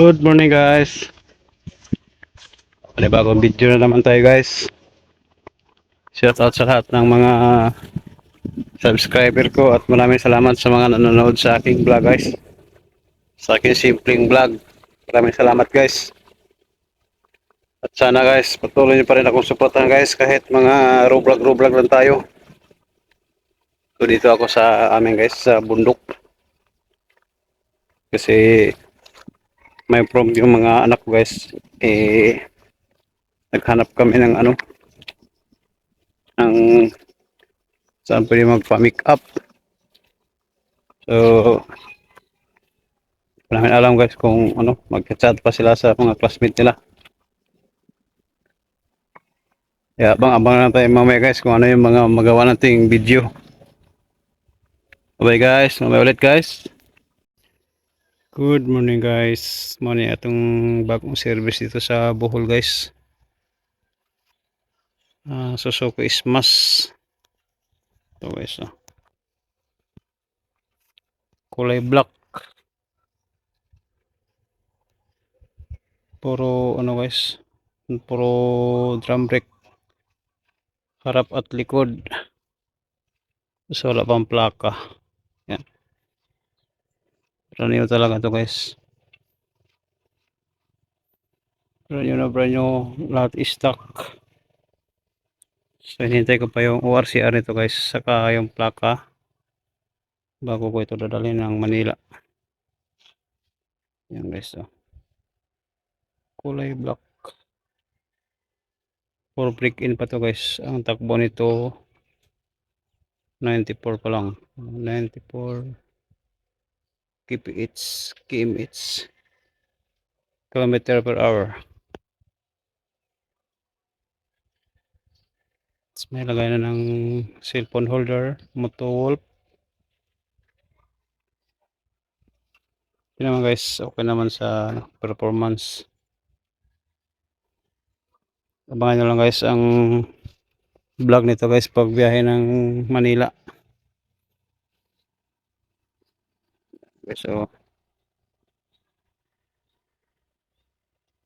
Good morning guys. Bagong video na naman tayo guys. Shout out sa lahat ng mga subscriber ko at maraming salamat sa mga nanonood sa aking vlog guys. Sa aking simpleng vlog. Maraming salamat guys. At sana guys patuloy niyo pa rin akong suportahan guys kahit mga roblog lang tayo. So dito ako sa amin guys sa bundok. Kasi may prom yung mga anak ko guys. Naghanap kami ng ng saan pwede magpa-make up. So wala namin alam guys kung mag-chat pa sila sa mga classmate nila. Kaya abang lang tayo mamaya guys kung ano yung mga magawa nating video. Bye guys, mamaya ulit guys. Good morning guys. Morning atong bagong service dito sa Bohol guys. Susoko Ismas. Ito guys. Kulay black. Puro guys. Puro drum brake. Harap at likod. So wala pang plaka. Yan. Brand new talaga to guys. Brand new lahat stock. So hinintay ko pa yung ORCR nito guys. Saka yung plaka. Bago ko ito dadalhin ng Manila. Yan guys. Kulay black. For break in pa to guys. Ang takbo nito 94 pa lang. 94 km/h kilometer per hour. Tapos may lagay na ng cellphone holder, Motowolf. Yun naman guys, okay naman sa performance. Abangan nyo lang guys ang vlog nito guys pag biyahe ng Manila. So